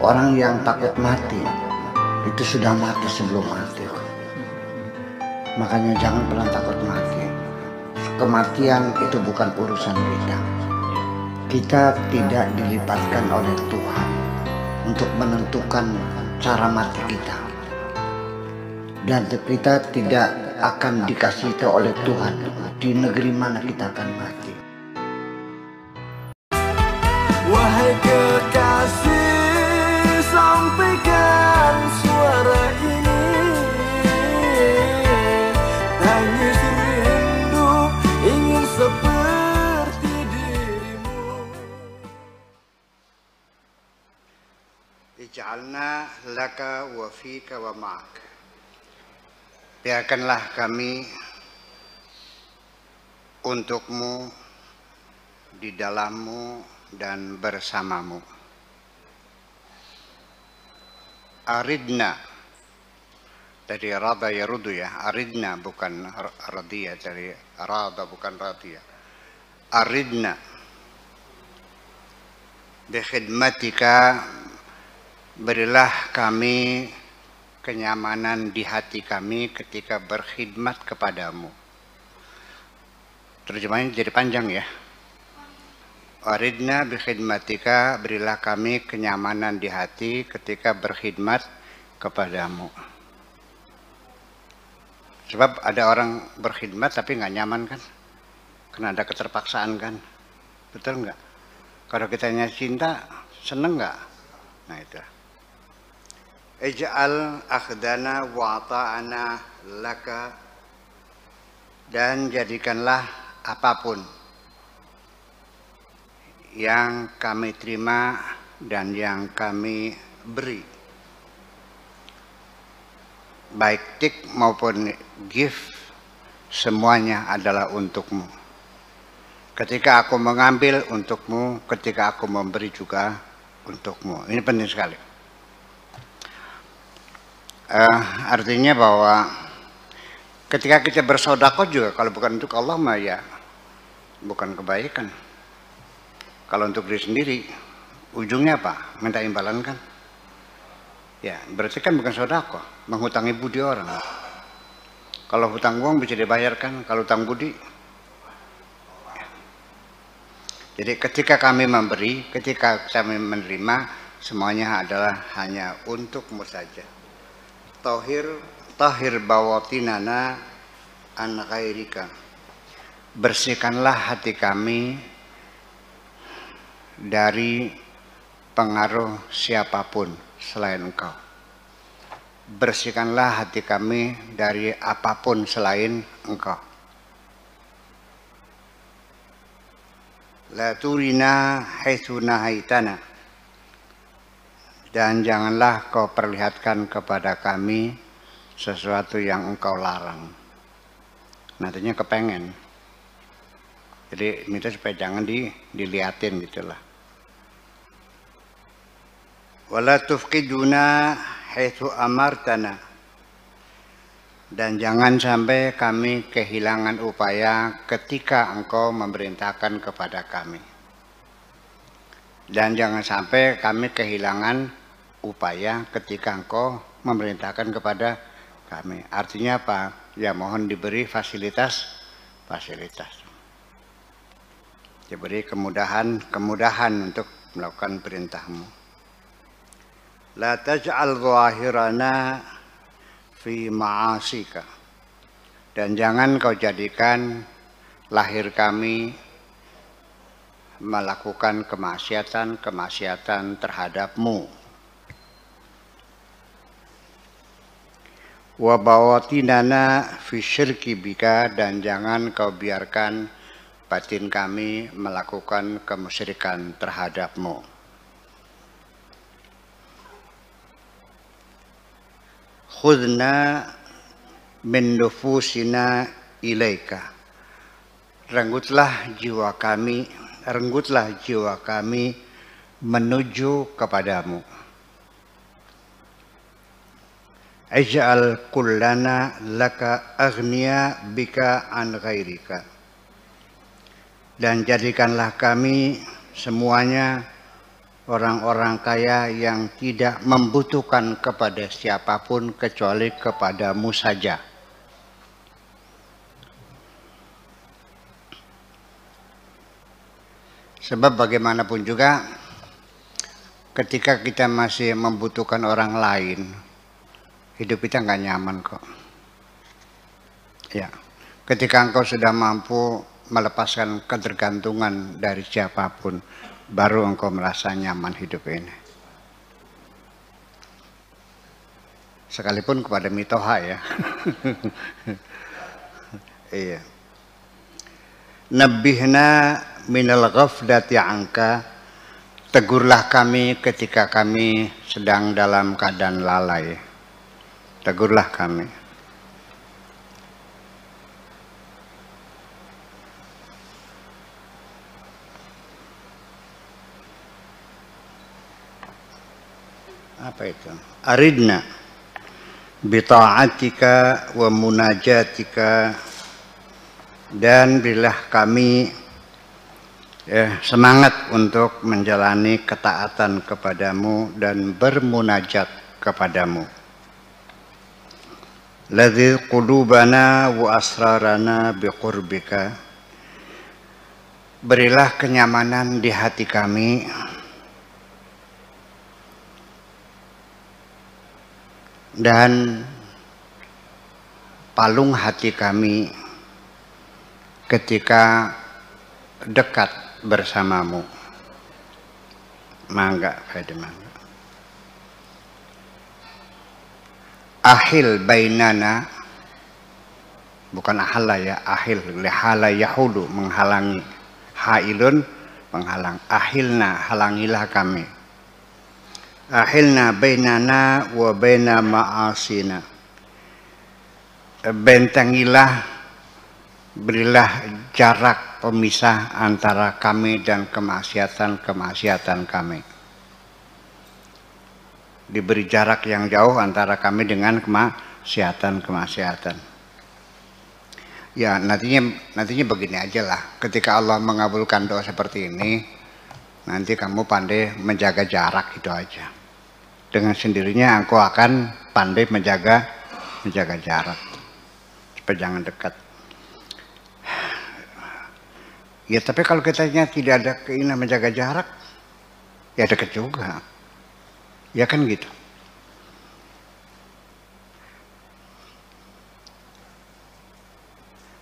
Orang yang takut mati itu sudah mati sebelum mati. Makanya jangan pernah takut mati. Kematian itu bukan urusan kita. Kita tidak dilibatkan oleh Tuhan untuk menentukan cara mati kita. Dan kita tidak akan dikasih tahu oleh Tuhan di negeri mana kita akan mati. Wahai kekasih, sampaikan suara ini. Tangis rindu ingin seperti dirimu. Ij'alna laka wa fika wa ma'ak. Biarkanlah kami untukmu, di dalammu dan bersamamu. Aridna dari rada yarudu ya. Aridna bukan radiyah, dari rada bukan radiyah. Aridna bikhidmatika, berilah kami kenyamanan di hati kami ketika berkhidmat kepadamu. Terjemahnya jadi panjang ya. Aridna bikhidmatika, berilah kami kenyamanan di hati ketika berkhidmat kepadamu. Sebab ada orang berkhidmat tapi nggak nyaman kan? Karena ada keterpaksaan kan? Betul nggak? Kalau kitanya cinta, seneng nggak? Nah itu. Ij'al akhdana wa ta'ana laka, dan jadikanlah apapun yang kami terima dan yang kami beri, baik tik maupun gift, semuanya adalah untukmu. Ketika aku mengambil untukmu, ketika aku memberi juga untukmu. Ini penting sekali. Artinya bahwa ketika kita bersedekah juga, kalau bukan untuk Allah mah ya bukan kebaikan. Kalau untuk diri sendiri, ujungnya apa? Minta imbalan kan? Ya, berarti kan bukan sedekah, menghutangi budi orang. Kalau hutang uang bisa dibayarkan, kalau hutang budi. Ya. Jadi ketika kami memberi, ketika kami menerima, semuanya adalah hanya untukmu saja. Tahir bawatinana an ghairika, bersihkanlah hati kami dari pengaruh siapapun selain engkau. Bersihkanlah hati kami dari apapun selain engkau. La turina haitsu nahaitana, dan janganlah kau perlihatkan kepada kami sesuatu yang engkau larang. Nantinya kepengen. Jadi minta supaya jangan dilihatin gitulah. Wala tufqiduna haitsu amartana, dan jangan sampai kami kehilangan upaya ketika engkau memerintahkan kepada kami. Dan jangan sampai kami kehilangan upaya ketika engkau memerintahkan kepada kami. Artinya apa? Ya mohon diberi fasilitas. Diberi kemudahan untuk melakukan perintahmu. La taj'al zahirana fi ma'asika, dan jangan kau jadikan lahir kami melakukan kemaksiatan terhadapmu. Wa bawatinana fi syirki bika, dan jangan kau biarkan batin kami melakukan kemusyrikan terhadapmu. Khudna min nufusina ilaika, renggutlah jiwa kami menuju kepadamu. Ij'al kullana laka aghniya bika an ghairika, dan jadikanlah kami semuanya orang-orang kaya yang tidak membutuhkan kepada siapapun kecuali kepadamu saja. Sebab bagaimanapun juga ketika kita masih membutuhkan orang lain, hidup kita nggak nyaman kok. Ya, ketika engkau sudah mampu melepaskan ketergantungan dari siapapun, baru engkau merasa nyaman hidup ini. Sekalipun kepada mitoha ya. Iya. Nabbihna minal ghaflati anka, tegurlah kami ketika kami sedang dalam keadaan lalai. Tegurlah kami. Apa itu? Aridna bita'atika wa munajatika, dan berilah kami semangat untuk menjalani ketaatan kepadamu dan bermunajat kepadamu. Ladzi qulubana wa asrarana biqurbika, berilah kenyamanan di hati kami dan palung hati kami ketika dekat bersamamu. Mangga, faedah mangga. Ahil bainana, bukan ahalla ya, ahil, lihala yahulu, menghalangi. Hailun, menghalang. Ahilna, halangilah kami. Ahilna bainana wa baina ma'asina, bentengilah, berilah jarak pemisah antara kami dan kemaksiatan kami. Diberi jarak yang jauh antara kami dengan kemaksiatan. Ya, nantinya begini aja lah. Ketika Allah mengabulkan doa seperti ini, nanti kamu pandai menjaga jarak, itu aja. Dengan sendirinya engkau akan pandai menjaga jarak. Supaya jangan dekat. Ya, tapi kalau kitanya tidak ada keinginan menjaga jarak, ya dekat juga. Ya kan gitu.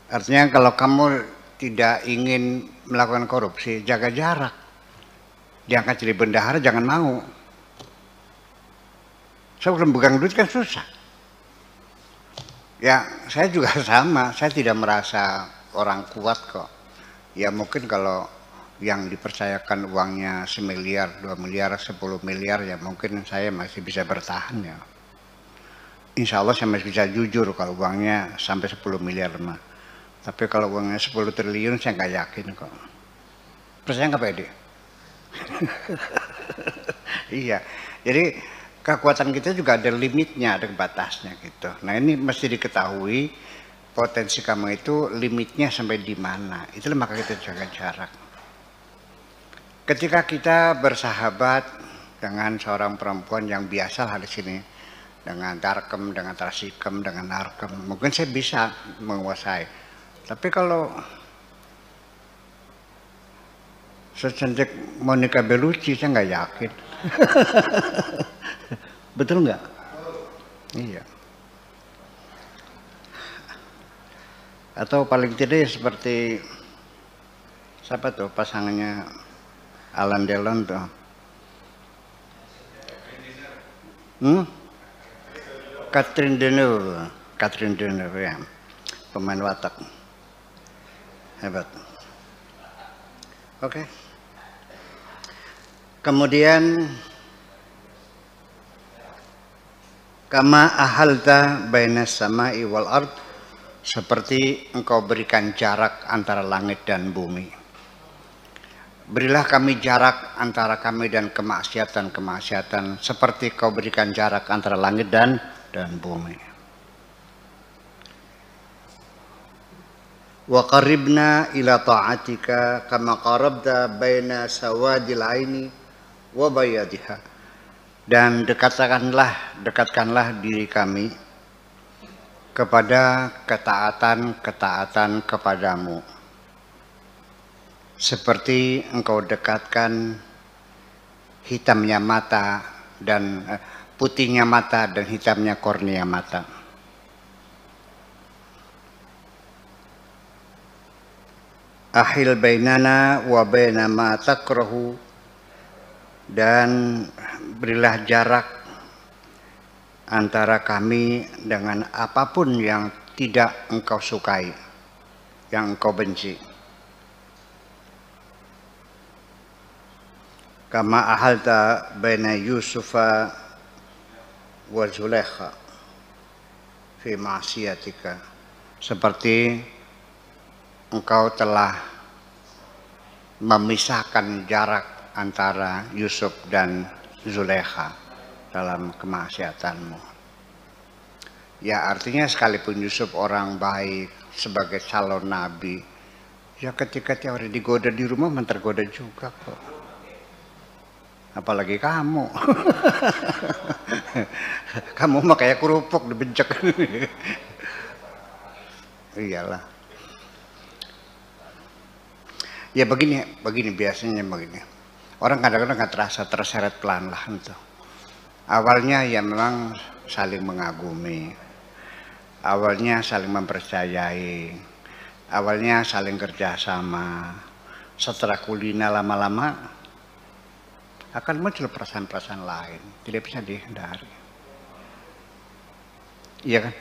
Artinya kalau kamu tidak ingin melakukan korupsi, jaga jarak. Diangkat jadi bendahara, jangan mau. Saya belum pegang duit kan susah. Ya, saya juga sama. Saya tidak merasa orang kuat kok. Ya mungkin kalau yang dipercayakan uangnya 1 miliar, 2 miliar, 10 miliar, ya mungkin saya masih bisa bertahan ya. Insya Allah saya masih bisa jujur kalau uangnya sampai 10 miliar mah. Tapi kalau uangnya 10 triliun saya nggak yakin kok. Percaya nggak Pak Edi? Iya, jadi kekuatan kita juga ada limitnya, ada batasnya gitu. Nah ini mesti diketahui. Potensi kamu itu limitnya sampai di mana. Itulah maka kita jaga jarak. Ketika kita bersahabat dengan seorang perempuan yang biasa lah di sini, dengan tarkem, dengan tarsikem, dengan narkem, mungkin saya bisa menguasai. Tapi kalau secantik Monica Bellucci, saya nggak yakin. Betul nggak? Iya. Atau paling tidak seperti siapa tuh pasangannya Alain Delon tuh? Catherine Deneuve ya, pemain watak hebat. Oke. Kemudian kama ahalta bainas sama'i wal ard, seperti engkau berikan jarak antara langit dan bumi. Berilah kami jarak antara kami dan kemaksiatan seperti kau berikan jarak antara langit dan bumi. Wa qaribna ila ta'atika kama qarabta baina sawadil aini wa bayadiha, dan dekatkanlah diri kami kepada ketaatan kepadamu, seperti engkau dekatkan hitamnya mata dan putihnya mata dan hitamnya kornea mata. Ahil bainana wa baina ma takrahu, dan berilah jarak antara kami dengan apapun yang tidak engkau sukai, yang engkau benci. Kama ahalta baina Yusufa wa Zulaikha fi ma'siyatika, seperti engkau telah memisahkan jarak antara Yusuf dan Zulaikha dalam kemaksiatanmu. Ya, artinya sekalipun Yusuf orang baik sebagai calon nabi, ya ketika tiap hari digoda di rumah tergoda juga kok. Apalagi kamu. Kamu mah kayak kerupuk dibejek. Iyalah. Ya begini biasanya begini. Orang kadang-kadang nggak terasa terseret pelan-pelan tuh. Awalnya ya memang saling mengagumi, awalnya saling mempercayai, awalnya saling kerjasama. Setelah kulina lama-lama akan muncul perasaan-perasaan lain, tidak bisa dihindari. Iya kan?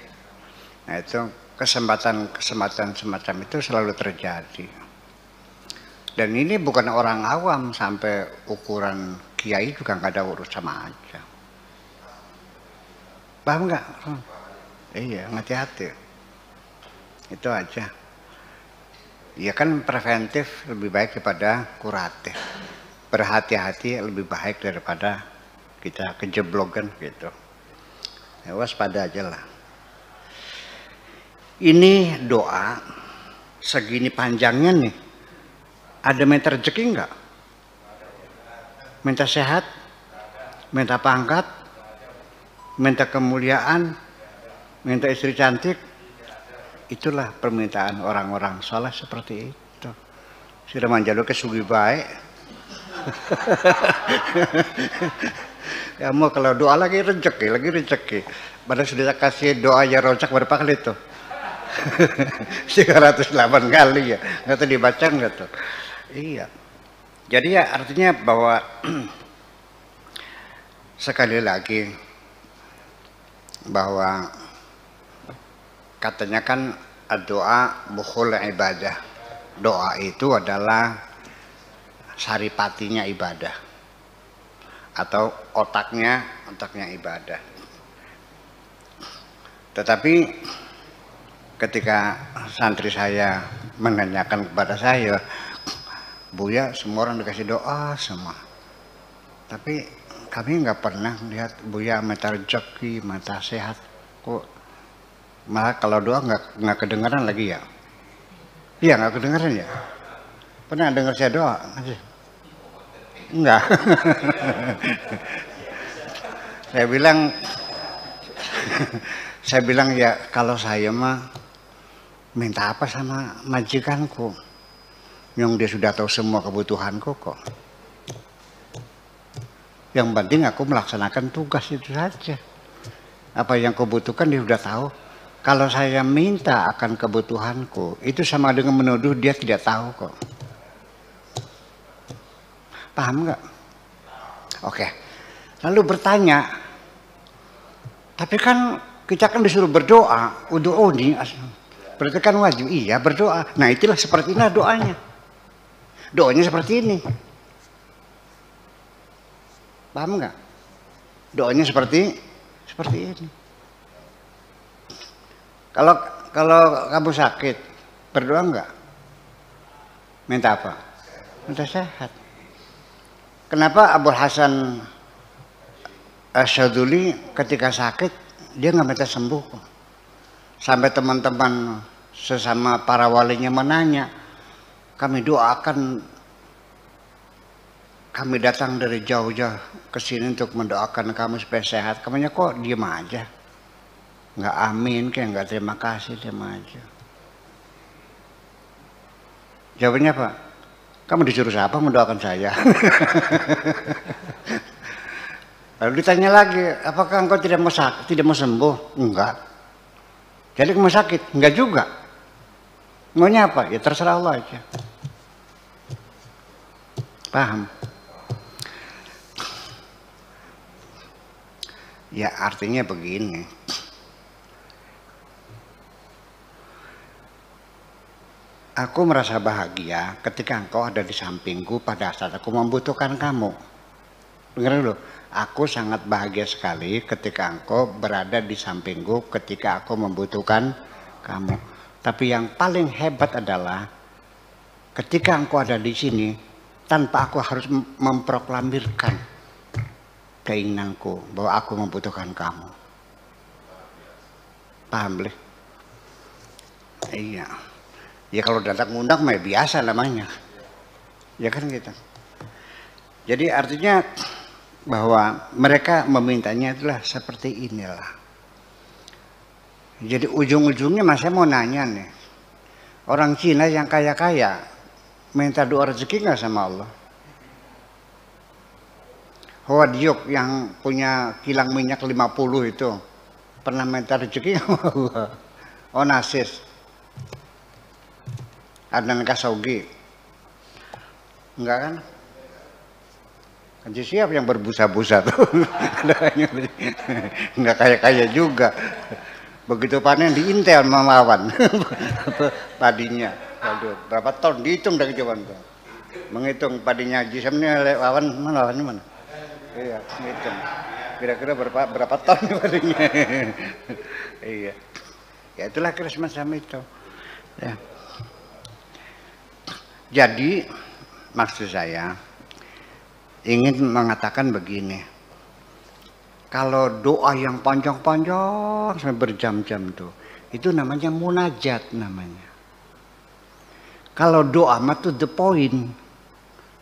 Nah itu kesempatan semacam itu selalu terjadi. Dan ini bukan orang awam, sampai ukuran kiai juga nggak ada urus sama aja. Paham nggak? Iya, hati-hati. Itu aja. Ya kan preventif lebih baik daripada kuratif. Berhati-hati lebih baik daripada kita kejeblogan gitu. Ya, waspada aja lah. Ini doa segini panjangnya nih. Ada minta rezeki enggak? Minta sehat? Minta pangkat? Minta kemuliaan? Minta istri cantik? Itulah permintaan orang-orang saleh seperti itu. Sudah manjalo ke sugi baik. Ya mau kalau doa lagi rezeki. Padahal sudah kasih doa ya rojak berapa kali itu? 308 kali ya. Nggak tahu dibaca nggak tuh? Iya. Jadi ya artinya bahwa sekali lagi bahwa katanya kan doa bukhul ibadah. Doa itu adalah saripatinya ibadah atau otaknya ibadah. Tetapi ketika santri saya menanyakan kepada saya, Buya semua orang dikasih doa semua, tapi kami nggak pernah lihat Buya minta rezeki, minta sehat. Kok malah kalau doa nggak kedengaran lagi ya? Iya nggak kedengaran ya? Pernah dengar saya doa? Enggak. Saya bilang ya kalau saya mah minta apa sama majikanku, yang dia sudah tahu semua kebutuhanku kok. Yang penting aku melaksanakan tugas itu saja. Apa yang kubutuhkan dia sudah tahu. Kalau saya minta akan kebutuhanku, itu sama dengan menuduh dia tidak tahu kok. Paham nggak? Oke. Lalu bertanya, tapi kan kita kan disuruh berdoa, udhu'uni, berarti kan wajib. Iya berdoa. Nah itulah seperti ini doanya. Doanya seperti ini. Paham nggak? Doanya seperti ini. Kalau kamu sakit, berdoa nggak? Minta apa? Minta sehat. Kenapa Abu Hasan Asyaduli ketika sakit dia nggak minta sembuh? Sampai teman-teman sesama para walinya menanya, kami doakan kami datang dari jauh-jauh ke sini untuk mendoakan kamu supaya sehat. Kamunya kok diem aja? Nggak amin, kayak nggak terima kasih, diem aja. Jawabannya apa? Kamu disuruh siapa mendoakan saya? Lalu ditanya lagi, apakah engkau tidak mau sembuh? Enggak. Jadi kamu sakit? Enggak juga. Maunya apa? Ya terserah Allah aja. Paham? Ya artinya begini. Aku merasa bahagia ketika engkau ada di sampingku pada saat aku membutuhkan kamu. Dengar dulu. Aku sangat bahagia sekali ketika engkau berada di sampingku ketika aku membutuhkan kamu. Tapi yang paling hebat adalah ketika engkau ada di sini tanpa aku harus memproklamirkan keinginanku bahwa aku membutuhkan kamu. Paham boleh? Iya. Ya kalau datang ngundang mah biasa namanya. Ya kan gitu. Jadi artinya bahwa mereka memintanya itulah seperti inilah. Jadi ujung-ujungnya saya mau nanya nih. Orang Cina yang kaya-kaya minta doa rezeki nggak sama Allah? Howard Yuk yang punya kilang minyak 50 itu pernah minta rezeki sama Allah? Onassis, Adnan Khashoggi, enggak kan? Siapa yang berbusa-busa tuh? Enggak kaya-kaya juga. Begitu panen diintel melawan padinya. Waduh, berapa ton dihitung dari jawaban tuh. Menghitung padinya jisamnya lawan mana? Iya, menghitung. Kira-kira berapa ton padinya. Iya. Ya itulah kira semacam itu. Ya. Jadi maksud saya ingin mengatakan begini, kalau doa yang panjang-panjang sampai berjam-jam tuh, itu namanya munajat namanya. Kalau doa mah to the point,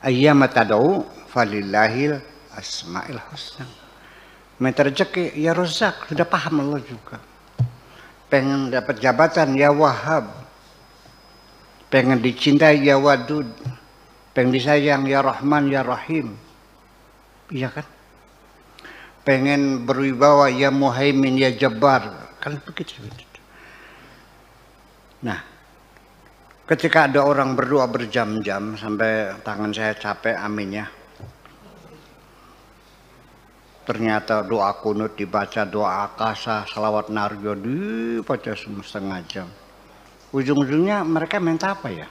ayyama tad'u falillahil asmaul husna. Minta rezeki ya Razak, sudah paham Allah juga. Pengen dapat jabatan ya Wahhab, pengen dicintai ya Wadud, pengen disayang ya Rahman ya Rahim. Iya kan? Pengen berwibawa ya Muhaimin ya Jabbar, kan begitu. Nah, ketika ada orang berdoa berjam-jam sampai tangan saya capek aminnya, ternyata doa kunut dibaca, doa akasa, salawat narjo dibaca setengah jam. Ujung-ujungnya mereka minta apa ya?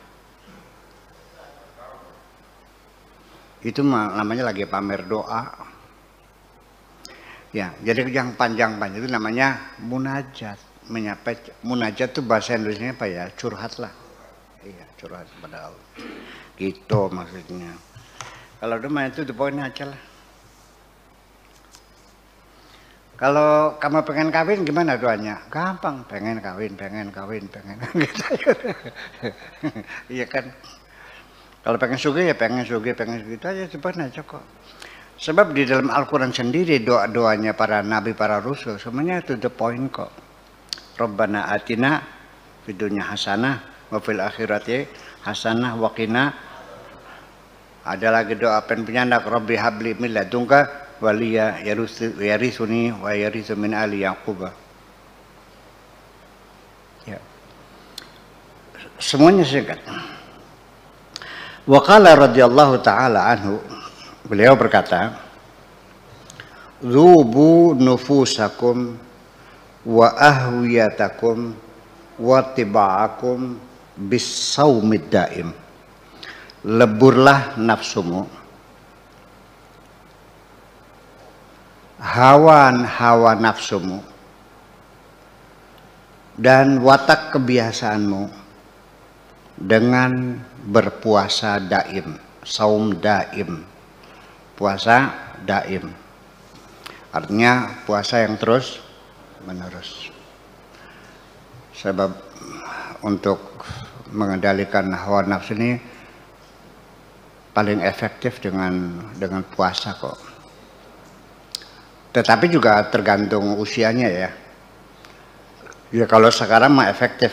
Itu namanya lagi pamer doa. Ya, jadi yang panjang-panjang itu namanya munajat. Munajat itu bahasa Indonesia apa ya? Curhat lah. Iya, curhat kepada Allah. Gitu maksudnya. Kalau doa itu the point aja lah. Kalau kamu pengen kawin gimana doanya? Gampang, pengen kawin. Iya kan? Kalau pengen sugih ya pengen sugih gitu aja, cepat aja kok. Sebab di dalam Al-Quran sendiri doa-doanya para nabi, para rasul semuanya to the point kok. Rabbana atina fid dunya hasanah wa fil akhirati hasanah wa qina. Ada lagi doa penyanda Rabbi habli min ladunka waliya yarisuni wa yarisu min ali Yaqub. Ya. Semuanya singkat. Wa qala radhiyallahu taala anhu, beliau berkata, "Dzubu nufusakum wa ahwiyatakum wa tiba'akum bis-saumid daim." Leburlah nafsumu, hawa nafsumu, dan watak kebiasaanmu dengan berpuasa daim, saum daim, puasa daim. Artinya puasa yang terus menerus. Sebab untuk mengendalikan hawa nafsu ini paling efektif dengan puasa kok. Tetapi juga tergantung usianya ya. Ya kalau sekarang mah efektif,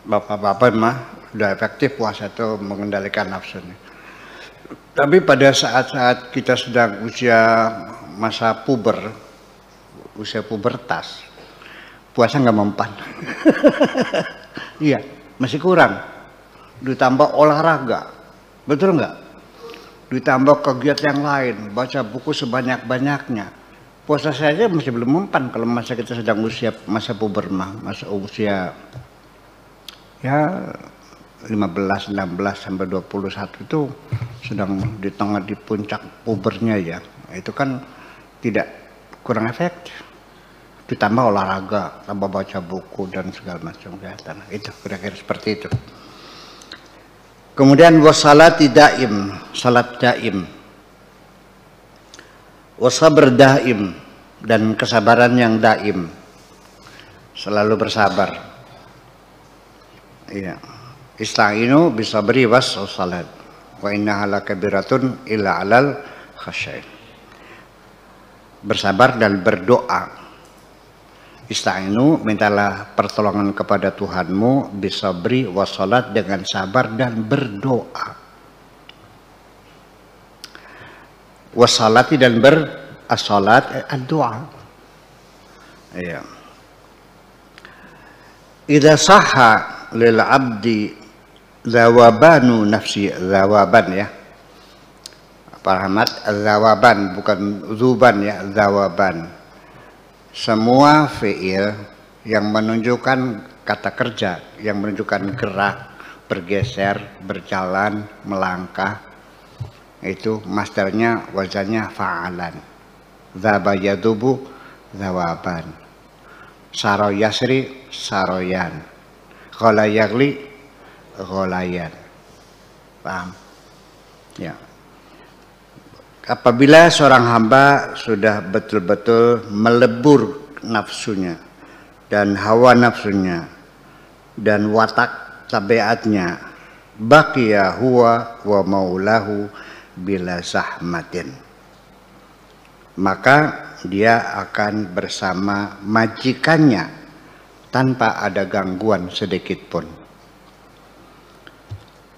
bapak-bapak mah udah efektif puasa itu mengendalikan nafsunya. Tapi pada saat-saat kita sedang usia masa puber, usia pubertas, puasa nggak mempan. Iya, masih kurang. Ditambah olahraga, betul nggak? Ditambah kegiatan yang lain, baca buku sebanyak-banyaknya. Puasa saja masih belum mempan kalau masa kita sedang usia masa puber mah, masa usia ya 15, 16 sampai 21 itu sedang di tengah di puncak pubernya ya. Itu kan tidak kurang efektif. Ditambah olahraga, tambah baca buku dan segala macam kegiatan. Itu kira-kira seperti itu. Kemudian wassalati daim, salat daim. Wasabr daim, dan kesabaran yang daim, selalu bersabar. Iya. Ista'inu bisabri was salat wa innaha lakabiratun illa 'alal khasyain. Bersabar dan berdoa. Ista'inu, mintalah pertolongan kepada Tuhanmu bisabri was salat, dengan sabar dan berdoa. Wassalati, dan as-salat ad-doa. Iya. Idza sahha lil 'abdi zawabanu nafsi, zawaban ya. Pak Ahmad, zawaban bukan zuban ya, zawaban. Semua fi'il yang menunjukkan kata kerja, yang menunjukkan gerak, bergeser, berjalan, melangkah, itu masdarnya wazannya fa'alan. Dzaba yadubu zawaban. Saro yasri saroyan. Ghala yagli ghalayan. Paham? Ya. Apabila seorang hamba sudah betul-betul melebur nafsunya dan hawa nafsunya dan watak tabiatnya, baqiya huwa wa maulahu bila zahmatin, maka dia akan bersama majikannya tanpa ada gangguan sedikit pun.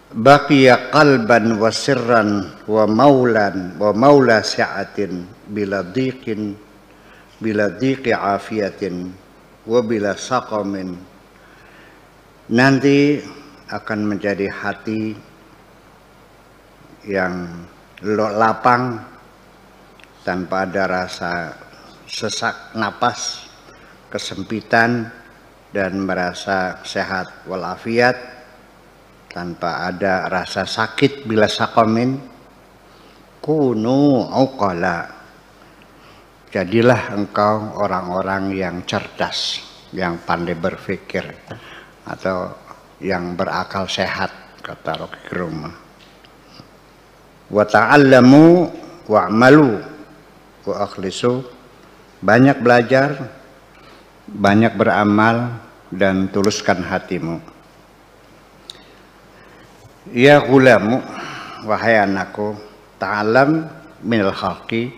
Baqiya qalban wa sirran wa maulan wa maula si'atin bila dhiqi afiyatin wa bila saqamin. Nanti akan menjadi hati yang lapang tanpa ada rasa sesak napas, kesempitan, dan merasa sehat walafiat tanpa ada rasa sakit bila saqamin. Kunu uqala, jadilah engkau orang-orang yang cerdas, yang pandai berpikir, atau yang berakal sehat, kata Rocky Gerung. Wa ta'allamu wa'malu wa akhlisu, banyak belajar, banyak beramal, dan tuluskan hatimu. Ya gulamu, wahai anakku, ta'alam minal khalqi,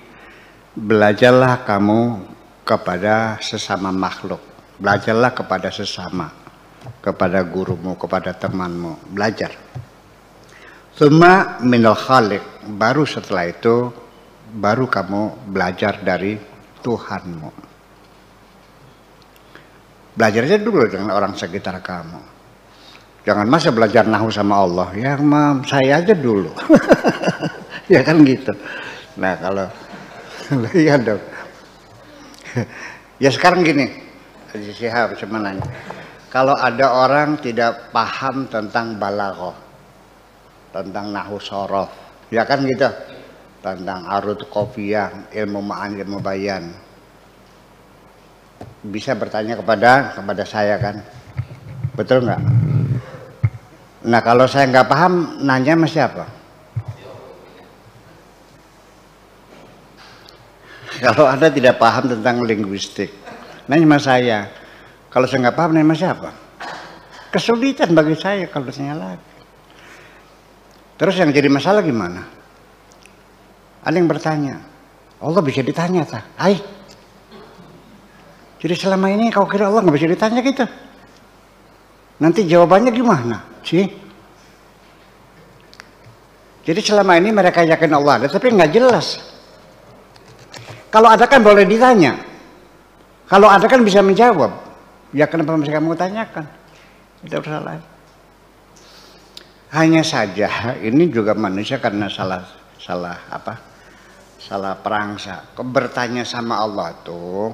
belajarlah kamu kepada sesama makhluk, belajarlah kepada sesama, kepada gurumu, kepada temanmu, belajar. Tsumma minal khaliq, baru setelah itu baru kamu belajar dari Tuhanmu. Belajar aja dulu dengan orang sekitar kamu. Jangan masa belajar nahu sama Allah, ya saya aja dulu. Ya kan gitu. Nah kalau iya dong. Ya sekarang gini, Haji Syihab cuma nanya, kalau ada orang tidak paham tentang balaghah, tentang nahu sorof, ya kan gitu, tentang arud qofiyah, ilmu ma'an, ilmu bayan, bisa bertanya kepada saya kan, betul nggak? Nah kalau saya nggak paham, nanya sama siapa? Kalau Anda tidak paham tentang linguistik, nanya sama saya. Kalau saya nggak paham, nanya sama siapa? Kesulitan bagi saya kalau tanya lagi. Terus yang jadi masalah gimana? Ada yang bertanya, Allah bisa ditanya tak? Hai. Jadi selama ini kau kira Allah nggak bisa ditanya gitu? Nanti jawabannya gimana sih? Jadi selama ini mereka yakin Allah ada, tapi nggak jelas. Kalau ada kan boleh ditanya. Kalau ada kan bisa menjawab. Ya kenapa mereka mau tanyakan? Tidak salah. Hanya saja ini juga manusia karena salah perangsa. Bertanya sama Allah tuh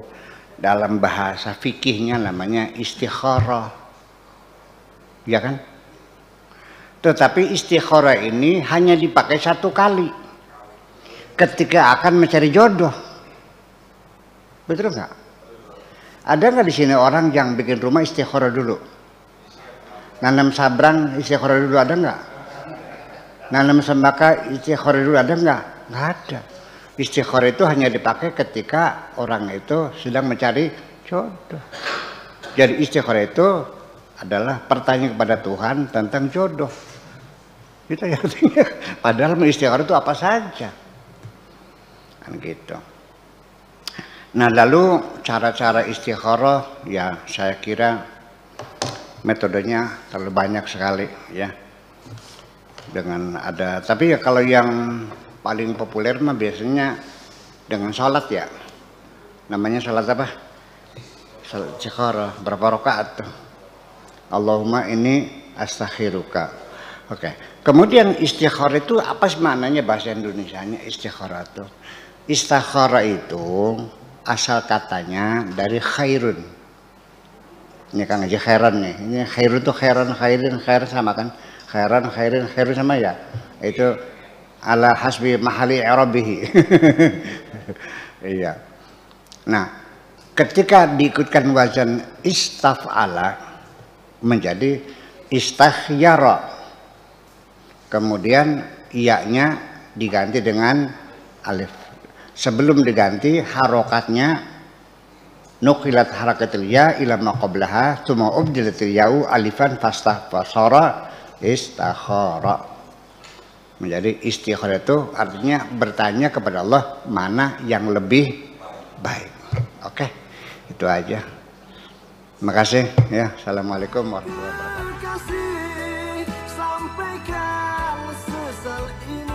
dalam bahasa fikihnya namanya istikharah. Ya kan? Tetapi istikharah ini hanya dipakai satu kali. Ketika akan mencari jodoh. Betul nggak? Ada nggak di sini orang yang bikin rumah istikharah dulu? Nanam sabrang istikharah dulu ada nggak? Nanam sembaka istikharah dulu ada nggak? Nggak ada. Istikharah itu hanya dipakai ketika orang itu sedang mencari jodoh. Jadi istikharah itu adalah pertanyaan kepada Tuhan tentang jodoh. Itu yang artinya. Padahal istikharah itu apa saja. Kan gitu. Nah lalu cara-cara istikharah ya saya kira metodenya terlalu banyak sekali ya. Dengan ada, tapi ya kalau yang paling populer mah biasanya dengan sholat ya. Namanya sholat apa? Sholat istikharah. Berapa rakaat tuh? Allahumma ini astakhiruka. Oke. Kemudian istikharah itu apa sih maknanya bahasa Indonesianya istikharah itu? Istikharah itu asal katanya dari khairun. Ini Kang Haji khairan nih. Ini khairun tuh khairan sama kan? Khairan sama ya. Itu ala hasbi mahali i'rabihi. Iya. Nah, ketika diikutkan wazan istaf'ala menjadi istakhyara. Kemudian iya-nya diganti dengan alif. Sebelum diganti harokatnya nuqilat harakatul ya ila ma qablaha tsumma ubdilatil ya'u alifan fasara istakhara. Menjadi istikharah itu artinya bertanya kepada Allah mana yang lebih baik. Oke, itu aja. Terima kasih ya. Assalamualaikum warahmatullahi wabarakatuh. Sampaikan sesal ini.